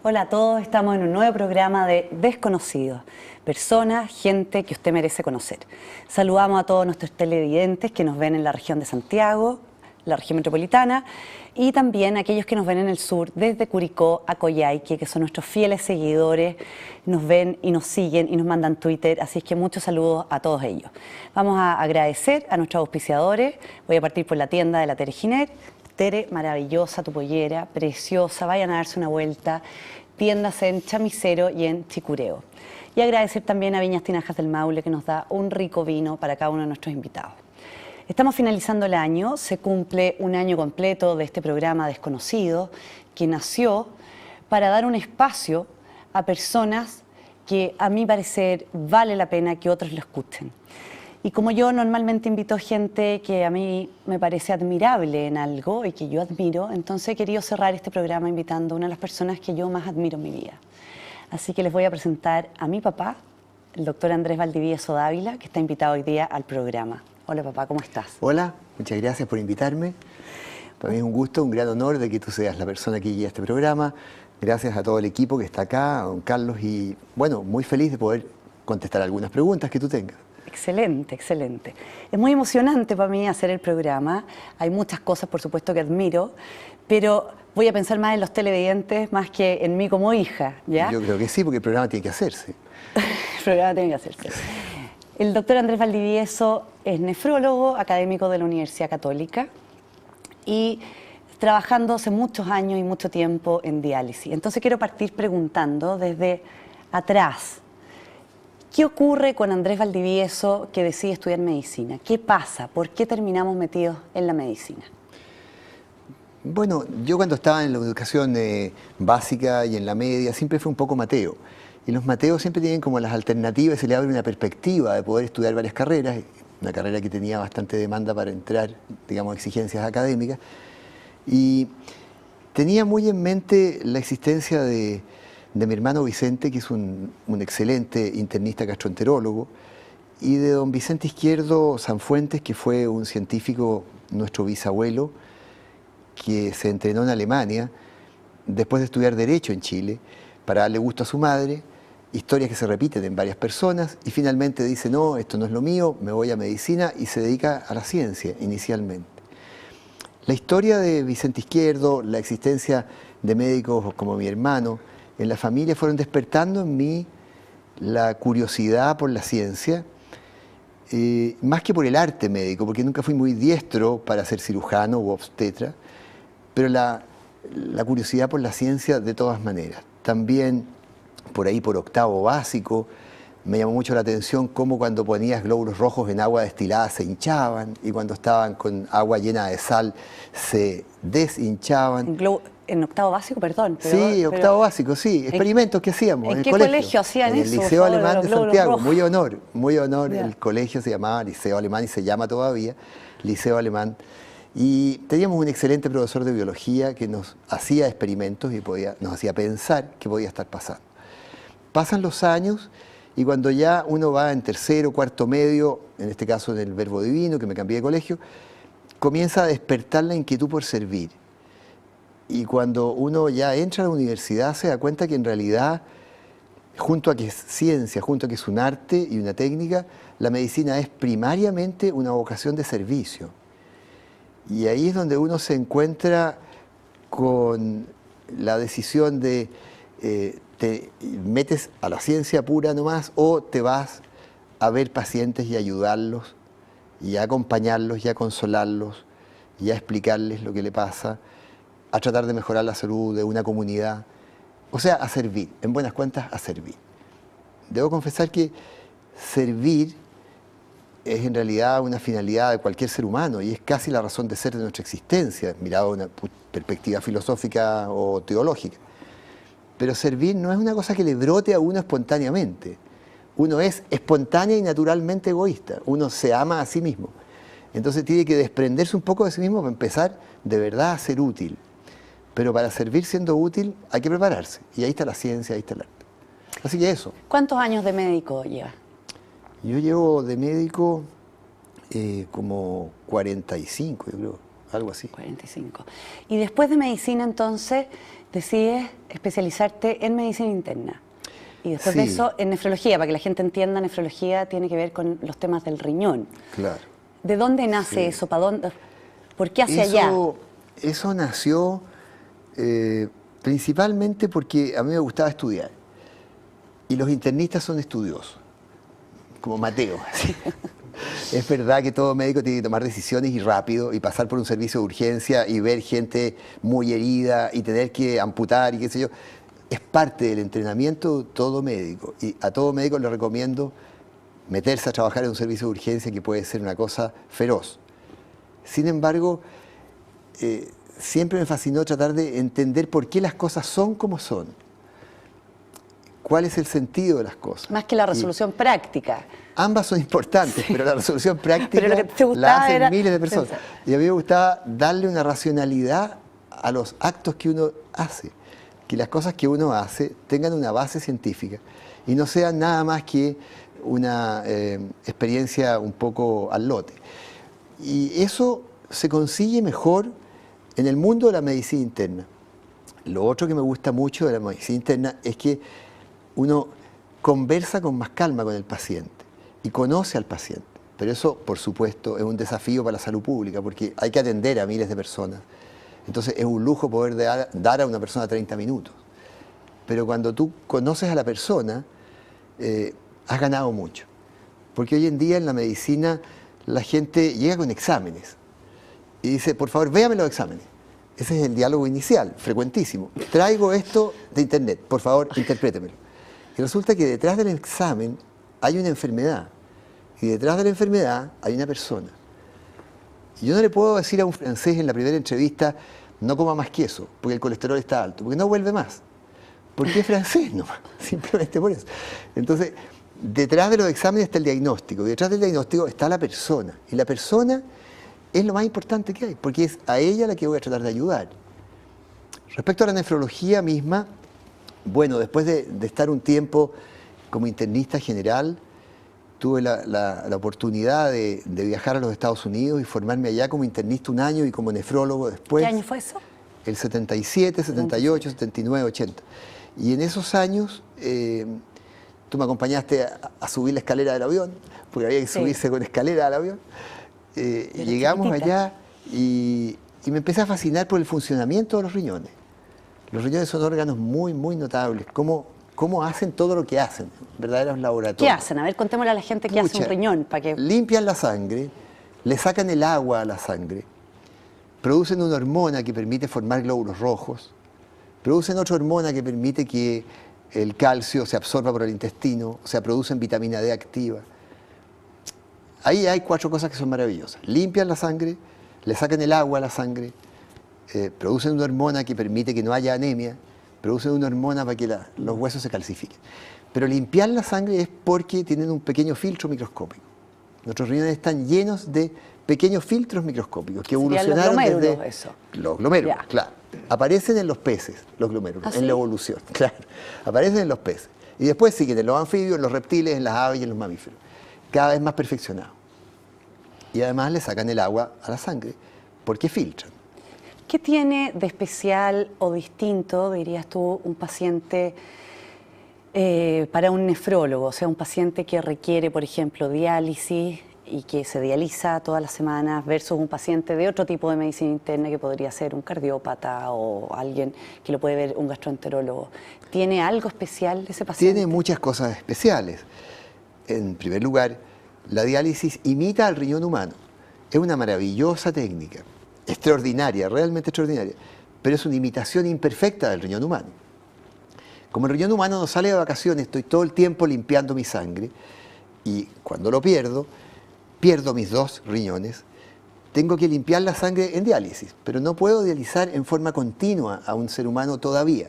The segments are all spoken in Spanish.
Hola a todos, estamos en un nuevo programa de Desconocidos, personas, gente que usted merece conocer. Saludamos a todos nuestros televidentes que nos ven en la región de Santiago, la región metropolitana, y también a aquellos que nos ven en el sur, desde Curicó a Coyhaique, que son nuestros fieles seguidores, nos ven y nos siguen y nos mandan Twitter, así es que muchos saludos a todos ellos. Vamos a agradecer a nuestros auspiciadores, voy a partir por la tienda de la Tere Giner. Tere, maravillosa tu pollera, preciosa, vayan a darse una vuelta, tiendas en Chamisero y en Chicureo. Y agradecer también a Viñas Tinajas del Maule, que nos da un rico vino para cada uno de nuestros invitados. Estamos finalizando el año, se cumple un año completo de este programa Desconocido, que nació para dar un espacio a personas que a mi parecer vale la pena que otros lo escuchen. Y como yo normalmente invito gente que a mí me parece admirable en algo y que yo admiro, entonces he querido cerrar este programa invitando a una de las personas que yo más admiro en mi vida. Así que les voy a presentar a mi papá, el doctor Andrés Valdivieso Dávila, que está invitado hoy día al programa. Hola papá, ¿cómo estás? Hola, muchas gracias por invitarme. Para mí es un gusto, un gran honor de que tú seas la persona que guía este programa. Gracias a todo el equipo que está acá, a don Carlos, y bueno, muy feliz de poder contestar algunas preguntas que tú tengas. Excelente, excelente. Es muy emocionante para mí hacer el programa. Hay muchas cosas, por supuesto, que admiro, pero voy a pensar más en los televidentes más que en mí como hija, ¿ya? Yo creo que sí, porque el programa tiene que hacerse. El programa tiene que hacerse. El doctor Andrés Valdivieso es nefrólogo, académico de la Universidad Católica y trabajando hace muchos años y mucho tiempo en diálisis. Entonces quiero partir preguntando desde atrás. ¿Qué ocurre con Andrés Valdivieso que decide estudiar medicina? ¿Qué pasa? ¿Por qué terminamos metidos en la medicina? Bueno, yo cuando estaba en la educación básica y en la media siempre fui un poco mateo. Y los mateos siempre tienen como las alternativas, se le abre una perspectiva de poder estudiar varias carreras, una carrera que tenía bastante demanda para entrar, digamos, exigencias académicas. Y tenía muy en mente la existencia de mi hermano Vicente, que es un excelente internista gastroenterólogo, y de don Vicente Izquierdo Sanfuentes, que fue un científico, nuestro bisabuelo, que se entrenó en Alemania, después de estudiar Derecho en Chile, para darle gusto a su madre, historias que se repiten en varias personas, y finalmente dice, no, esto no es lo mío, me voy a medicina, y se dedica a la ciencia inicialmente. La historia de Vicente Izquierdo, la existencia de médicos como mi hermano, en la familia fueron despertando en mí la curiosidad por la ciencia, más que por el arte médico, porque nunca fui muy diestro para ser cirujano u obstetra, pero la curiosidad por la ciencia de todas maneras. También por ahí, por octavo básico, me llamó mucho la atención cómo cuando ponías glóbulos rojos en agua destilada se hinchaban y cuando estaban con agua llena de sal se deshinchaban. En octavo básico, perdón. Sí, octavo básico, sí. Experimentos que hacíamos en el colegio. ¿En qué colegio hacían eso? En el Liceo Alemán de Santiago. Rojos. Muy honor. Yeah. El colegio se llamaba Liceo Alemán y se llama todavía Liceo Alemán. Y teníamos un excelente profesor de biología que nos hacía experimentos y nos hacía pensar qué podía estar pasando. Pasan los años y cuando ya uno va en tercero, cuarto medio, en este caso en el Verbo Divino, que me cambié de colegio, comienza a despertar la inquietud por servir. Y cuando uno ya entra a la universidad se da cuenta que en realidad, junto a que es ciencia, junto a que es un arte y una técnica, la medicina es primariamente una vocación de servicio. Y ahí es donde uno se encuentra con la decisión de te metes a la ciencia pura nomás o te vas a ver pacientes y ayudarlos y a acompañarlos y a consolarlos y a explicarles lo que le pasa, a tratar de mejorar la salud de una comunidad, o sea, a servir, en buenas cuentas, a servir. Debo confesar que servir es en realidad una finalidad de cualquier ser humano y es casi la razón de ser de nuestra existencia, mirado de una perspectiva filosófica o teológica. Pero servir no es una cosa que le brote a uno espontáneamente. Uno es espontánea y naturalmente egoísta, uno se ama a sí mismo. Entonces tiene que desprenderse un poco de sí mismo para empezar de verdad a ser útil. Pero para servir siendo útil hay que prepararse. Y ahí está la ciencia, ahí está el arte. Así que eso. ¿Cuántos años de médico lleva? Yo llevo de médico como 45, yo creo. algo así. 45. Y después de medicina, entonces, decides especializarte en medicina interna. Y después de eso, en nefrología, para que la gente entienda, nefrología tiene que ver con los temas del riñón. Claro. ¿De dónde nace eso? ¿Para dónde? ¿Por qué hacia allá? Eso nació principalmente porque a mí me gustaba estudiar. Y los internistas son estudiosos, como Mateo. ¿Sí? Es verdad que todo médico tiene que tomar decisiones y rápido, y pasar por un servicio de urgencia y ver gente muy herida y tener que amputar y qué sé yo. Es parte del entrenamiento de todo médico. Y a todo médico le recomiendo meterse a trabajar en un servicio de urgencia, que puede ser una cosa feroz. Sin embargo, siempre me fascinó tratar de entender por qué las cosas son como son. ¿Cuál es el sentido de las cosas? Más que la resolución práctica. Ambas son importantes, pero la resolución práctica pero lo que te la hacen era miles de personas. Y a mí me gustaba darle una racionalidad a los actos que uno hace. Que las cosas que uno hace tengan una base científica y no sean nada más que una experiencia un poco al lote. Y eso se consigue mejor en el mundo de la medicina interna. Lo otro que me gusta mucho de la medicina interna es que uno conversa con más calma con el paciente y conoce al paciente. Pero eso, por supuesto, es un desafío para la salud pública, porque hay que atender a miles de personas. Entonces es un lujo poder dar a una persona 30 minutos. Pero cuando tú conoces a la persona, has ganado mucho. Porque hoy en día en la medicina la gente llega con exámenes y dice, por favor, véame los exámenes. Ese es el diálogo inicial, frecuentísimo. Traigo esto de internet, por favor, interprétemelo. Y resulta que detrás del examen hay una enfermedad. Y detrás de la enfermedad hay una persona. Y yo no le puedo decir a un francés en la primera entrevista, no coma más queso, porque el colesterol está alto, porque no vuelve más. Porque es francés nomás, simplemente por eso. Entonces, detrás de los exámenes está el diagnóstico, y detrás del diagnóstico está la persona. Y la persona es lo más importante que hay, porque es a ella la que voy a tratar de ayudar. Respecto a la nefrología misma, bueno, después de estar un tiempo como internista general, tuve la oportunidad de viajar a los Estados Unidos y formarme allá como internista un año y como nefrólogo después. ¿Qué año fue eso? El 77, 78, 79, 80. Y en esos años, tú me acompañaste a subir la escalera del avión, porque había que subirse con escalera al avión. Llegamos allá y me empecé a fascinar por el funcionamiento de los riñones. Los riñones son órganos muy, muy notables. ¿Cómo hacen todo lo que hacen? Verdaderos laboratorios. ¿Qué hacen? A ver, contémosle a la gente qué hace un riñón. Para que... Limpian la sangre, le sacan el agua a la sangre, producen una hormona que permite formar glóbulos rojos, producen otra hormona que permite que el calcio se absorba por el intestino, o sea, producen vitamina D activa. Ahí hay 4 cosas que son maravillosas. Limpian la sangre, le sacan el agua a la sangre, producen una hormona que permite que no haya anemia, producen una hormona para que los huesos se calcifiquen. Pero limpiar la sangre es porque tienen un pequeño filtro microscópico. Nuestros riñones están llenos de pequeños filtros microscópicos que evolucionaron desde... Eso. Los glomérulos, claro. Aparecen en los peces, los glomérulos, en la evolución, claro. Aparecen en los peces. Y después siguen en los anfibios, en los reptiles, en las aves y en los mamíferos. Cada vez más perfeccionados. Y además le sacan el agua a la sangre porque filtran. ¿Qué tiene de especial o distinto, dirías tú, un paciente para un nefrólogo? O sea, un paciente que requiere, por ejemplo, diálisis y que se dializa todas las semanas versus un paciente de otro tipo de medicina interna que podría ser un cardiópata o alguien que lo puede ver un gastroenterólogo. ¿Tiene algo especial ese paciente? Tiene muchas cosas especiales. En primer lugar, la diálisis imita al riñón humano. Es una maravillosa técnica, extraordinaria, realmente extraordinaria, pero es una imitación imperfecta del riñón humano. Como el riñón humano no sale de vacaciones, estoy todo el tiempo limpiando mi sangre y cuando lo pierdo mis 2 riñones, tengo que limpiar la sangre en diálisis, pero no puedo dializar en forma continua a un ser humano todavía.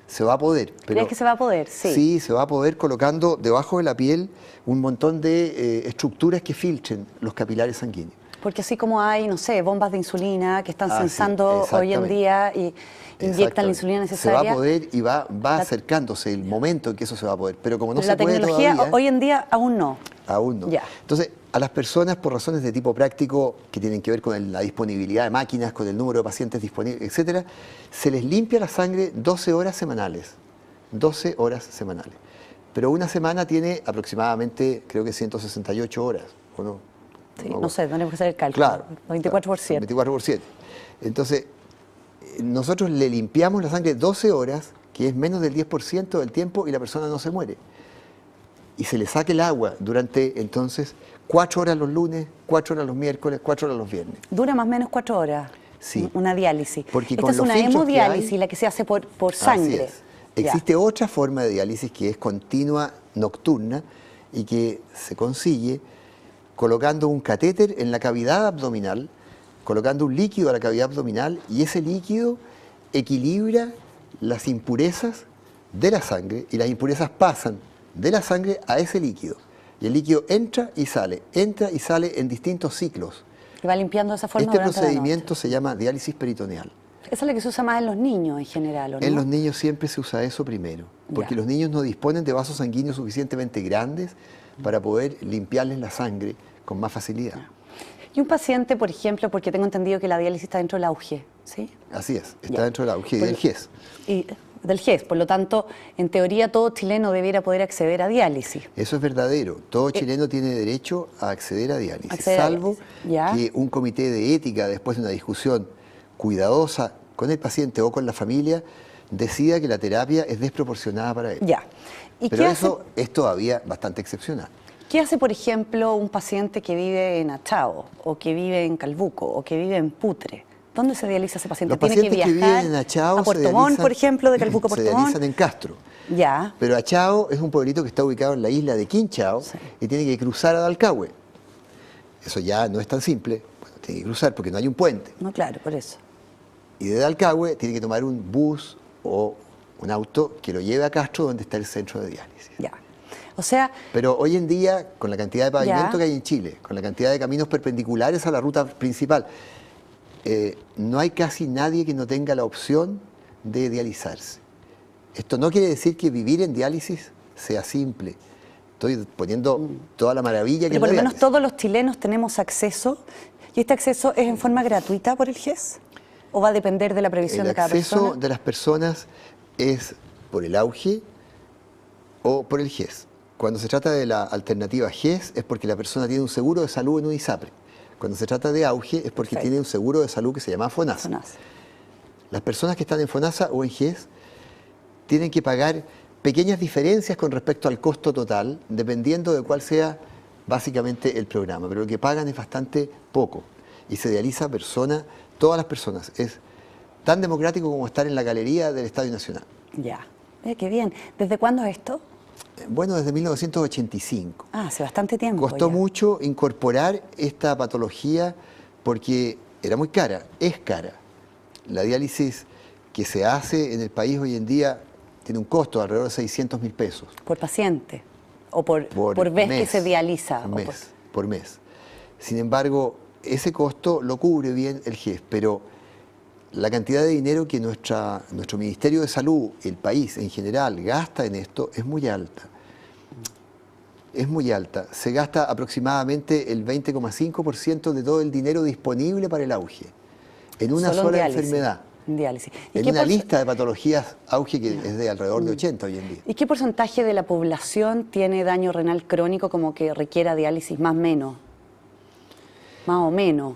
Se va a poder. ¿Crees que se va a poder? Sí. Sí, se va a poder colocando debajo de la piel un montón de estructuras que filtren los capilares sanguíneos. Porque así como hay, no sé, bombas de insulina que están sensando hoy en día y inyectan la insulina necesaria. Se va a poder y va acercándose el momento en que eso se va a poder. Pero como no se la puede tecnología todavía, hoy en día aún no. Aún no. Ya. Entonces, A las personas, por razones de tipo práctico, que tienen que ver con la disponibilidad de máquinas, con el número de pacientes disponibles, etcétera, se les limpia la sangre 12 horas semanales. 12 horas semanales. Pero una semana tiene aproximadamente, creo que 168 horas, ¿o no? Sí, no sé, tenemos que hacer el cálculo. Claro. 24 por 7. 24 por 7. Entonces, nosotros le limpiamos la sangre 12 horas, que es menos del 10% del tiempo, y la persona no se muere. Y se le saca el agua durante, entonces, 4 horas los lunes, 4 horas los miércoles, 4 horas los viernes. Dura más o menos 4 horas. Sí. Una diálisis. Porque Esta con es los una filtros que hemodiálisis, hay- la que se hace por sangre. Así es. Existe otra forma de diálisis que es continua nocturna y que se consigue colocando un catéter en la cavidad abdominal, colocando un líquido a la cavidad abdominal, y ese líquido equilibra las impurezas de la sangre, y las impurezas pasan de la sangre a ese líquido. Y el líquido entra y sale en distintos ciclos. Que va limpiando de esa forma Este durante la procedimiento noche. se llama diálisis peritoneal. Esa es la que se usa más en los niños en general, ¿o no? En los niños siempre se usa eso primero, porque Ya. los niños no disponen de vasos sanguíneos suficientemente grandes para poder limpiarles la sangre con más facilidad. Y un paciente, por ejemplo, porque tengo entendido que la diálisis está dentro del auge, ¿sí? Así es, está Ya. dentro del auge y Por- del GES. Y del GES, por lo tanto, en teoría todo chileno debiera poder acceder a diálisis. Eso es verdadero. Todo chileno tiene derecho a acceder a diálisis, Acceder a salvo diálisis. Ya. que un comité de ética, después de una discusión cuidadosa con el paciente o con la familia, decida que la terapia es desproporcionada para él. Ya. ¿Y Pero qué eso es todavía bastante excepcional. ¿Qué hace, por ejemplo, un paciente que vive en Achao, o que vive en Calbuco, o que vive en Putre? ¿Dónde se dializa ese paciente? Los ¿Tiene que pacientes que viajar viven en Achao a se Puerto Montt, dializan- por ejemplo, de Calbuco a se Puerto Montt? dializan en Castro. Ya. Pero Achao es un pueblito que está ubicado en la isla de Quinchao y tiene que cruzar a Dalcahue. Eso ya no es tan simple. Bueno, tiene que cruzar porque no hay un puente. No, claro, por eso. Y de Dalcahue tiene que tomar un bus o un auto que lo lleve a Castro, donde está el centro de diálisis. Ya. O sea, Pero hoy en día, con la cantidad de pavimento Ya. que hay en Chile, con la cantidad de caminos perpendiculares a la ruta principal, no hay casi nadie que no tenga la opción de dializarse. Esto no quiere decir que vivir en diálisis sea simple. Estoy poniendo toda la maravilla que pero por es lo la menos diálisis. todos los chilenos tenemos acceso. ¿Y este acceso es en forma gratuita por el GES? ¿O va a depender de la previsión El de cada acceso persona? de las personas es por el auge o por el GES. Cuando se trata de la alternativa GES es porque la persona tiene un seguro de salud en un ISAPRE. Cuando se trata de auge es porque Perfecto. tiene un seguro de salud que se llama FONASA. Zonas. Las personas que están en FONASA o en GES tienen que pagar pequeñas diferencias con respecto al costo total, dependiendo de cuál sea básicamente el programa. Pero lo que pagan es bastante poco y se dializa todas las personas. Es tan democrático como estar en la galería del Estadio Nacional. Ya. Qué bien. ¿Desde cuándo es esto? Bueno, desde 1985. Ah, hace bastante tiempo. Costó ya. mucho incorporar esta patología porque era muy cara, es cara. La diálisis que se hace en el país hoy en día tiene un costo de alrededor de 600.000 pesos. ¿Por paciente? ¿O por vez que mes, se dializa? Por ¿O mes, por mes. Sin embargo, ese costo lo cubre bien el GES, pero la cantidad de dinero que nuestro Ministerio de Salud, el país en general, gasta en esto es muy alta. Es muy alta. Se gasta aproximadamente el 20,5% de todo el dinero disponible para el auge, en una Solo en sola diálisis. enfermedad. En diálisis. ¿Y En qué una porce- lista de patologías auge que es de alrededor de 80 hoy en día. ¿Y qué porcentaje de la población tiene daño renal crónico como que requiera diálisis más o menos? Más o menos.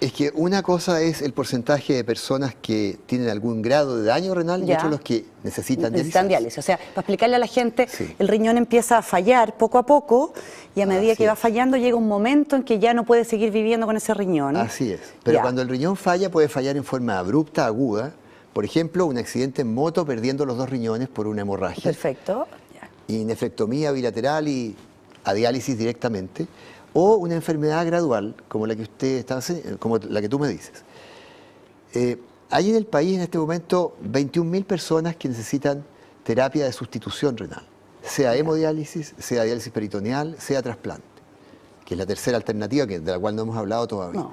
Es que una cosa es el porcentaje de personas que tienen algún grado de daño renal y Ya. otros los que necesitan Necesitan diálisis. diálisis. O sea, para explicarle a la gente, Sí. el riñón empieza a fallar poco a poco y a medida Así que va es. fallando llega un momento en que ya no puede seguir viviendo con ese riñón. Así es. Pero Ya. cuando el riñón falla, puede fallar en forma abrupta, aguda. Por ejemplo, un accidente en moto perdiendo los dos riñones por una hemorragia. Perfecto. Ya. Y nefrectomía bilateral y a diálisis directamente. O una enfermedad gradual, como la que usted está, como la que tú me dices. Hay en el país en este momento 21.000 personas que necesitan terapia de sustitución renal, sea hemodiálisis, sea diálisis peritoneal, sea trasplante, que es la tercera alternativa de la cual no hemos hablado todavía. No.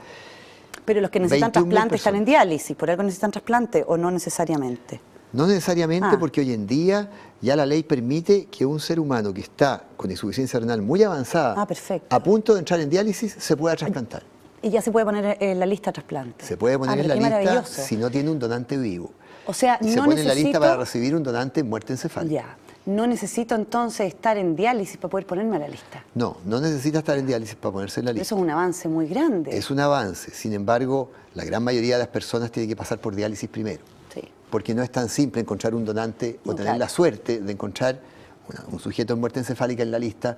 Pero los que necesitan 21.000 trasplante están en personas. diálisis, ¿por algo necesitan trasplante o no necesariamente? No necesariamente, porque hoy en día ya la ley permite que un ser humano que está con insuficiencia renal muy avanzada, perfecto. a punto de entrar en diálisis, se pueda trasplantar. Y ya se puede poner en la lista de trasplante. Se puede poner en la qué lista maravilloso. si no tiene un donante vivo. O sea, y se no pone en la necesito... lista para recibir un donante en muerte encefálica. Ya. No necesito entonces estar en diálisis para poder ponerme a la lista. No, no necesita estar en diálisis para ponerse en la lista. Eso es un avance muy grande. Es un avance. Sin embargo, la gran mayoría de las personas tiene que pasar por diálisis primero. Sí. Porque no es tan simple encontrar un donante o tener la suerte de encontrar un sujeto en muerte encefálica en la lista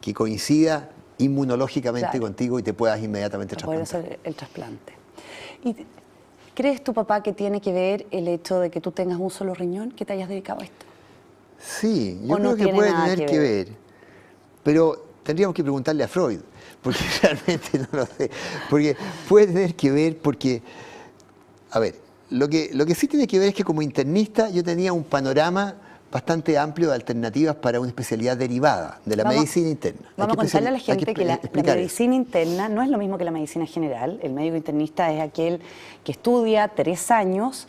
que coincida inmunológicamente contigo y te puedas inmediatamente para trasplantar. poder hacer el trasplante. ¿Y crees tu papá que tiene que ver el hecho de que tú tengas un solo riñón, que te hayas dedicado a esto? Sí, yo creo que puede tener que ver. Pero tendríamos que preguntarle a Freud, porque realmente no lo sé. Porque puede tener que ver porque, a ver, lo que sí tiene que ver es que como internista yo tenía un panorama bastante amplio de alternativas para una especialidad derivada de la medicina interna. Vamos a contarle a la gente que la medicina interna no es lo mismo que la medicina general. El médico internista es aquel que estudia 3 años,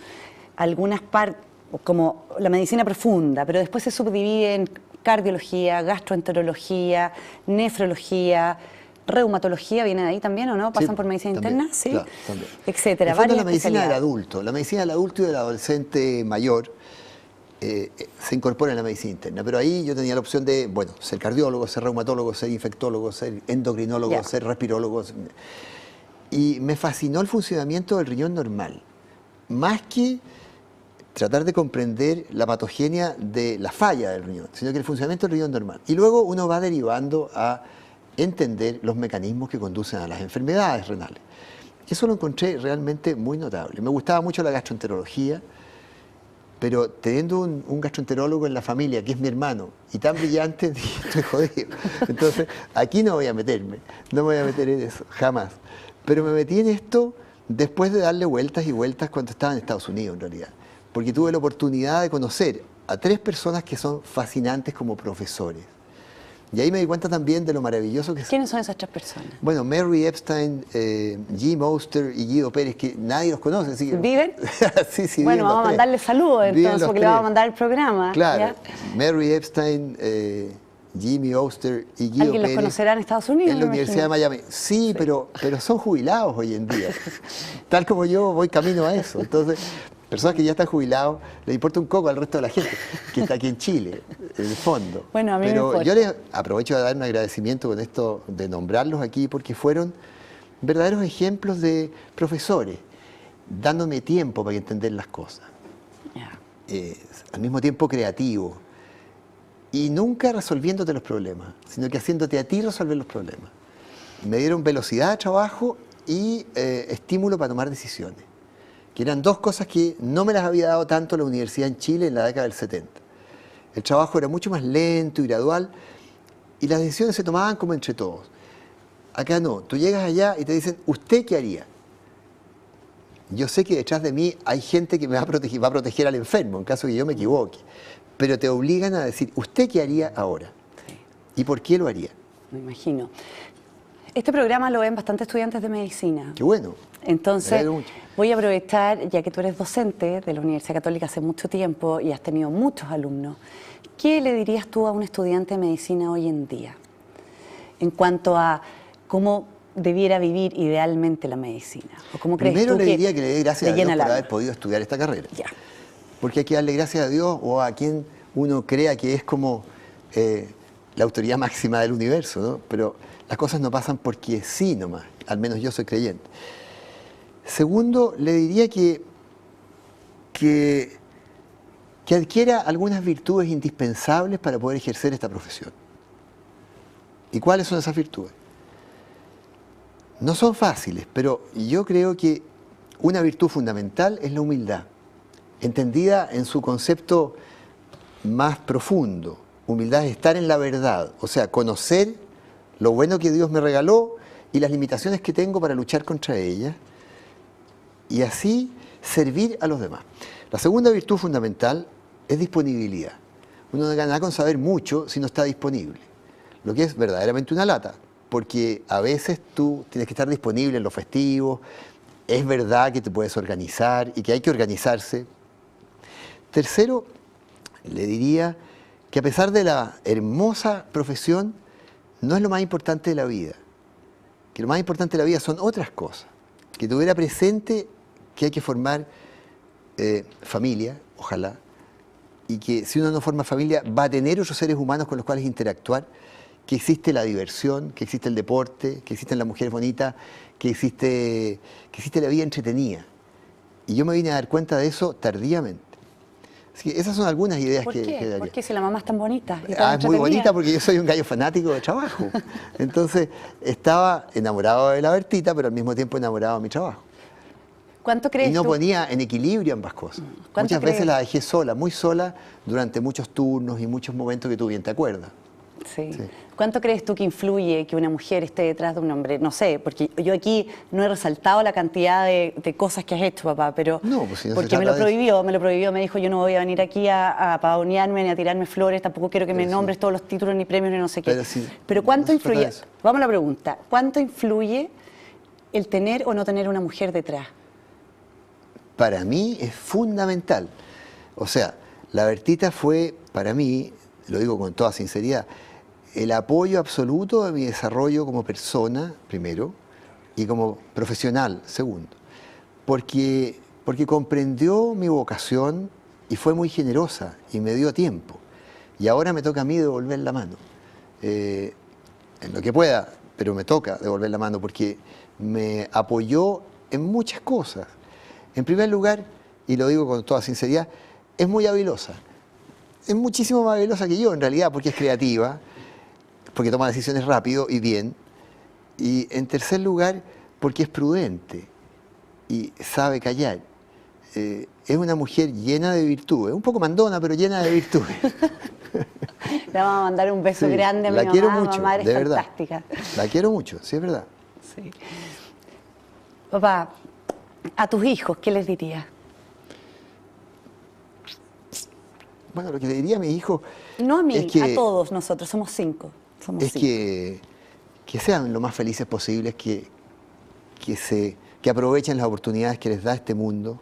algunas partes, como la medicina profunda, pero después se subdivide en cardiología, gastroenterología, nefrología, reumatología, ¿viene de ahí también o no? ¿Pasan por medicina interna? Sí, claro, también. Etcétera. En la medicina del adulto. La medicina del adulto y del adolescente mayor se incorpora en la medicina interna. Pero ahí yo tenía la opción de, bueno, ser cardiólogo, ser reumatólogo, ser infectólogo, ser endocrinólogo, ser respirólogo. Y me fascinó el funcionamiento del riñón normal. Más que tratar de comprender la patogenia de la falla del riñón, sino que el funcionamiento del riñón normal. Y luego uno va derivando a entender los mecanismos que conducen a las enfermedades renales. Eso lo encontré realmente muy notable. Me gustaba mucho la gastroenterología, pero teniendo un gastroenterólogo en la familia, que es mi hermano, y tan brillante, dije, estoy jodido. Entonces, aquí no voy a meterme, no me voy a meter en eso, jamás. Pero me metí en esto después de darle vueltas y vueltas cuando estaba en Estados Unidos, en realidad. Porque tuve la oportunidad de conocer a 3 personas que son fascinantes como profesores. Y ahí me di cuenta también de lo maravilloso que es. ¿Quiénes son esas 3 personas? Bueno, Mary Epstein, Jim Oster y Guido Pérez, que nadie los conoce. Así que... ¿Viven? Sí, bueno, vamos a mandarle saludos entonces, porque le vamos a mandar el programa. Claro, ¿ya? Mary Epstein, Jimmy Oster y Guido ¿Alguien Pérez. los conocerá en Estados Unidos? En la Universidad de Miami. Sí, pero son jubilados hoy en día. Tal como yo voy camino a eso. Entonces, personas que ya están jubilados, les importa un coco al resto de la gente que está aquí en Chile, en el fondo. Bueno, a mí pero me importa. yo les aprovecho de dar un agradecimiento con esto, de nombrarlos aquí, porque fueron verdaderos ejemplos de profesores, dándome tiempo para entender las cosas. Al mismo tiempo creativo. Y nunca resolviéndote los problemas, sino que haciéndote a ti resolver los problemas. Me dieron velocidad de trabajo y estímulo para tomar decisiones, que eran 2 cosas que no me las había dado tanto la universidad en Chile en la década del 70. El trabajo era mucho más lento y gradual, y las decisiones se tomaban como entre todos. Acá no, tú llegas allá y te dicen, ¿usted qué haría? Yo sé que detrás de mí hay gente que me va a proteger al enfermo, en caso de que yo me equivoque. Pero te obligan a decir, ¿usted qué haría ahora? Sí. ¿Y por qué lo haría? Me imagino. Este programa lo ven bastantes estudiantes de medicina. Qué bueno. Entonces, voy a aprovechar, ya que tú eres docente de la Universidad Católica hace mucho tiempo y has tenido muchos alumnos, ¿qué le dirías tú a un estudiante de medicina hoy en día? En cuanto a cómo debiera vivir idealmente la medicina. ¿O cómo crees Primero tú le diría que le dé gracias a Dios por alma? haber podido estudiar esta carrera. Ya. Porque hay que darle gracias a Dios o a quien uno crea que es como la autoridad máxima del universo, ¿no? Pero las cosas no pasan porque sí nomás, al menos yo soy creyente. Segundo, le diría que adquiera algunas virtudes indispensables para poder ejercer esta profesión. ¿Y cuáles son esas virtudes? No son fáciles, pero yo creo que una virtud fundamental es la humildad, entendida en su concepto más profundo. Humildad es estar en la verdad, o sea, conocer lo bueno que Dios me regaló y las limitaciones que tengo para luchar contra ellas, y así servir a los demás. La segunda virtud fundamental es disponibilidad. Uno no gana con saber mucho si no está disponible, lo que es verdaderamente una lata, porque a veces tú tienes que estar disponible en los festivos, es verdad que te puedes organizar y que hay que organizarse, Tercero, le diría que a pesar de la hermosa profesión, no es lo más importante de la vida. Que lo más importante de la vida son otras cosas. Que tuviera presente que hay que formar familia, ojalá, y que si uno no forma familia va a tener otros seres humanos con los cuales interactuar, que existe la diversión, que existe el deporte, que existen las mujeres bonitas, que existe la vida entretenida. Y yo me vine a dar cuenta de eso tardíamente. Así que esas son algunas ideas ¿Por qué? daría. ¿Por qué si la mamá es tan bonita? Y tan Es muy entretenida? bonita porque yo soy un gallo fanático de trabajo. Entonces estaba enamorado de la Bertita, pero al mismo tiempo enamorado de mi trabajo. ¿Cuánto crees Y no tú? ponía en equilibrio ambas cosas. Muchas veces la dejé sola, muy sola, durante muchos turnos y muchos momentos que tú bien te acuerdas. Sí. Sí. ¿Cuánto crees tú que influye que una mujer esté detrás de un hombre? No sé, porque yo aquí no he resaltado la cantidad de cosas que has hecho, papá, pero No, pues si no se porque me trata lo de eso. prohibió, me dijo, yo no voy a venir aquí a pavonearme ni a tirarme flores, tampoco quiero que me Pero sí. nombres todos los títulos ni premios ni no sé qué. Pero sí, Pero ¿cuánto no se trata de influye? eso. Vamos a la pregunta, ¿cuánto influye el tener o no tener una mujer detrás? Para mí es fundamental. O sea, la Bertita fue, para mí, lo digo con toda sinceridad, el apoyo absoluto de mi desarrollo como persona, primero, y como profesional, segundo. Porque comprendió mi vocación y fue muy generosa y me dio tiempo. Y ahora me toca a mí devolver la mano. En lo que pueda, pero me toca devolver la mano porque me apoyó en muchas cosas. En primer lugar, y lo digo con toda sinceridad, es muy habilosa. Es muchísimo más habilosa que yo, en realidad, porque es creativa, porque toma decisiones rápido y bien. Y en tercer lugar, porque es prudente y sabe callar. Es una mujer llena de virtudes, un poco mandona, pero llena de virtudes. Le vamos a mandar un beso Sí, grande a mi la mamá. quiero mucho, Mamá, eres de verdad. fantástica. La quiero mucho, sí, es verdad. Sí. Papá, a tus hijos, ¿qué les dirías? Bueno, lo que le diría a mi hijo No a mí, es que, a todos nosotros, somos cinco. es que sean lo más felices posibles, que aprovechen las oportunidades que les da este mundo,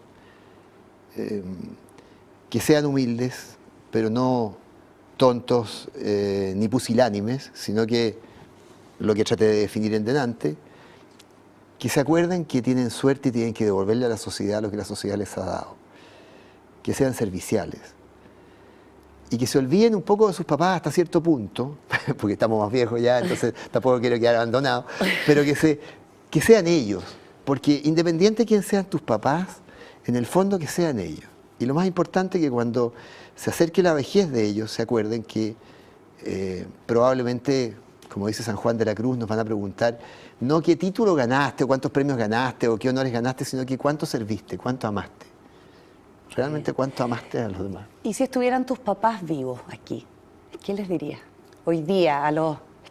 que sean humildes, pero no tontos ni pusilánimes, sino que lo que traté de definir en delante, que se acuerden que tienen suerte y tienen que devolverle a la sociedad lo que la sociedad les ha dado, que sean serviciales y que se olviden un poco de sus papás hasta cierto punto, porque estamos más viejos ya, entonces tampoco quiero quedar abandonado, pero que sean ellos, porque independiente de quién sean tus papás, en el fondo que sean ellos. Y lo más importante es que cuando se acerque la vejez de ellos, se acuerden que probablemente, como dice San Juan de la Cruz, nos van a preguntar no qué título ganaste, o cuántos premios ganaste, o qué honores ganaste, sino que cuánto serviste, cuánto amaste. Realmente cuánto amaste a los demás. Y si estuvieran tus papás vivos aquí, ¿qué les dirías? Hoy día,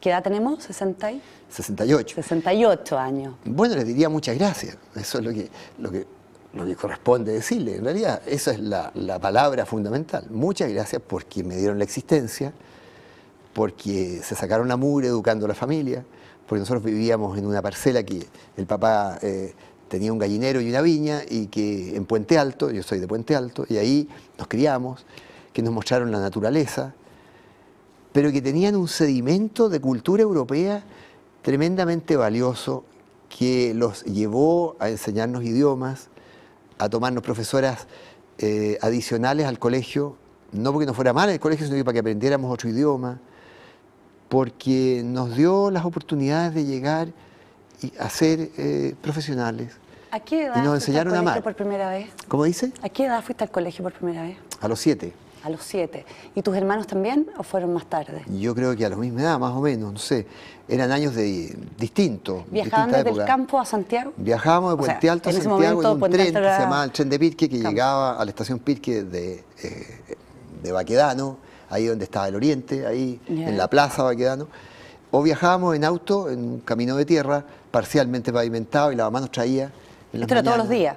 ¿qué edad tenemos? ¿60? 68. 68 años. Bueno, les diría muchas gracias. Eso es lo que corresponde decirle. En realidad, esa es la palabra fundamental. Muchas gracias porque me dieron la existencia, porque se sacaron la mugre educando a la familia, porque nosotros vivíamos en una parcela que el papá tenía un gallinero y una viña, y que en Puente Alto, yo soy de Puente Alto, y ahí nos criamos, que nos mostraron la naturaleza, pero que tenían un sedimento de cultura europea tremendamente valioso, que los llevó a enseñarnos idiomas, a tomarnos profesoras adicionales al colegio, no porque nos fuera mal el colegio, sino que para que aprendiéramos otro idioma, porque nos dio las oportunidades de llegar a ser profesionales. ¿A qué edad Y nos fuiste enseñaron al a colegio amar. por primera vez? ¿Cómo dice? ¿A qué edad fuiste al colegio por primera vez? A los 7. A los 7. ¿Y tus hermanos también o fueron más tarde? Yo creo que a la misma edad, más o menos, no sé. Eran años distintos. ¿Viajaban distinta desde época. el campo a Santiago? Viajábamos de O sea, Puente Alto a en ese Santiago momento, en un Puente tren Alto que se era llamaba el Tren de Pirque, que campo. llegaba a la estación Pirque de Baquedano, ahí donde estaba el Oriente, ahí Ya. en la plaza Baquedano. O viajábamos en auto, en un camino de tierra, parcialmente pavimentado, y la mamá nos traía en las ¿Esto era todos los mañanas. días?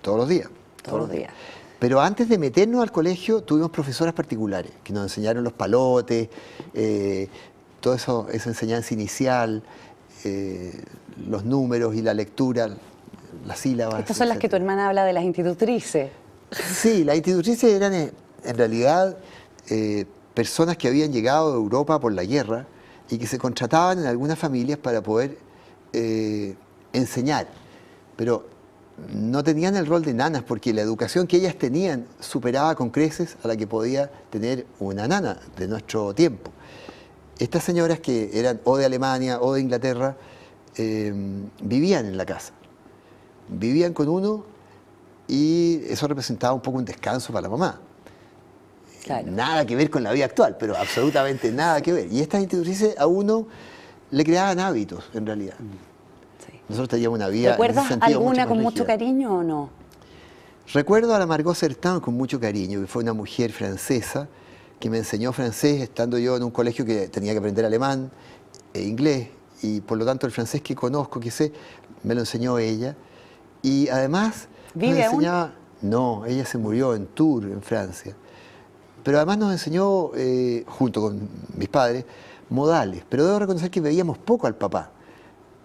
Todos los días. Todos los días. Pero antes de meternos al colegio, tuvimos profesoras particulares que nos enseñaron los palotes, todo eso, esa enseñanza inicial, los números y la lectura, las sílabas. Estas son las que tu etcétera. hermana habla de las institutrices. Sí, las institutrices eran en realidad personas que habían llegado de Europa por la guerra y que se contrataban en algunas familias para poder enseñar, pero no tenían el rol de nanas porque la educación que ellas tenían superaba con creces a la que podía tener una nana de nuestro tiempo. Estas señoras que eran o de Alemania o de Inglaterra vivían en la casa, vivían con uno y eso representaba un poco un descanso para la mamá. Claro. Nada que ver con la vida actual, pero absolutamente nada que ver. Y estas institutrices a uno le creaban hábitos, en realidad. Sí. Nosotros teníamos una vida... ¿Recuerdas alguna con mucho cariño o no? Recuerdo a la Margot Certan con mucho cariño, que fue una mujer francesa que me enseñó francés estando yo en un colegio que tenía que aprender alemán e inglés, y por lo tanto el francés que conozco, que sé, me lo enseñó ella. Y además... ¿Vive aún? No, ella se murió en Tours, en Francia. Pero además nos enseñó, junto con mis padres, modales. Pero debo reconocer que veíamos poco al papá.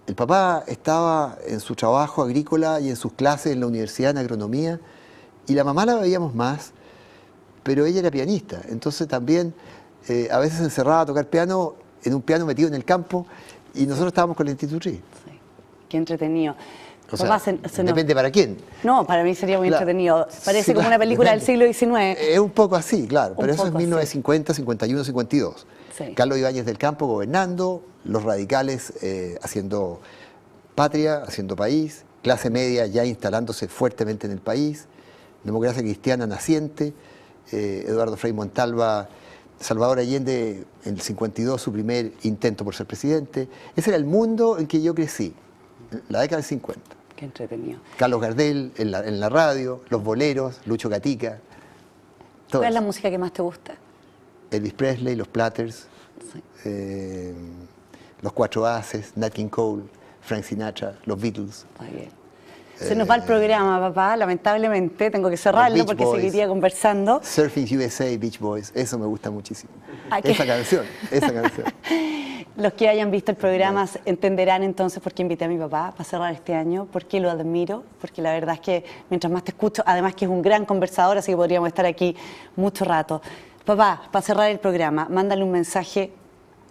El papá estaba en su trabajo agrícola y en sus clases en la universidad en agronomía, y la mamá la veíamos más, pero ella era pianista. Entonces también a veces se encerraba a tocar piano en un piano metido en el campo, y nosotros estábamos con la institutriz. Sí. Qué entretenido. O sea, depende para quién. No, para mí sería muy entretenido. Parece como una película del siglo XIX. Es un poco así, claro, pero eso es 1950, 51, 52. Sí. Carlos Ibáñez del Campo gobernando, los radicales haciendo patria, haciendo país, clase media ya instalándose fuertemente en el país, democracia cristiana naciente, Eduardo Frei Montalva, Salvador Allende en el 52 su primer intento por ser presidente. Ese era el mundo en que yo crecí, la década del 50. Qué entretenido. Carlos Gardel en la radio, los boleros, Lucho Gatica. ¿Cuál es la música que más te gusta? Elvis Presley, los Platters, sí. Los Cuatro Haces, Nat King Cole, Frank Sinatra, los Beatles. Muy bien. Se nos va el programa, papá, lamentablemente, tengo que cerrarlo porque seguiría conversando. Surfing USA, Beach Boys, eso me gusta muchísimo. Esa canción. Los que hayan visto el programa entenderán entonces por qué invité a mi papá para cerrar este año, por qué lo admiro, porque la verdad es que mientras más te escucho, además que es un gran conversador, así que podríamos estar aquí mucho rato. Papá, para cerrar el programa, mándale un mensaje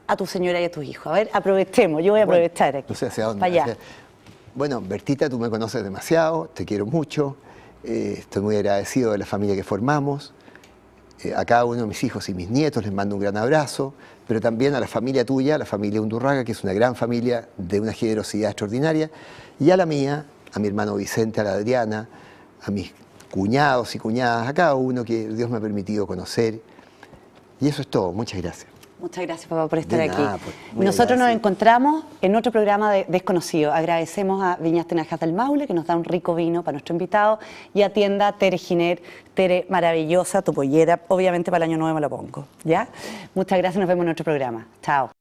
a tu señora y a tus hijos. A ver, aprovechemos, yo voy a aprovechar aquí. No sé hacia dónde. Para allá. Bueno, Bertita, tú me conoces demasiado, te quiero mucho, estoy muy agradecido de la familia que formamos. A cada uno de mis hijos y mis nietos les mando un gran abrazo, pero también a la familia tuya, la familia Undurraga, que es una gran familia de una generosidad extraordinaria, y a la mía, a mi hermano Vicente, a la Adriana, a mis cuñados y cuñadas, a cada uno que Dios me ha permitido conocer. Y eso es todo, muchas gracias. Muchas gracias, papá, por estar aquí. Nosotros nos encontramos en otro programa de Desconocido. Agradecemos a Viñas Tinajas del Maule, que nos da un rico vino para nuestro invitado, y a tienda Tere Giner. Tere, maravillosa, tu pollera. Obviamente para el año nuevo me la pongo, ¿ya? Muchas gracias, nos vemos en otro programa. Chao.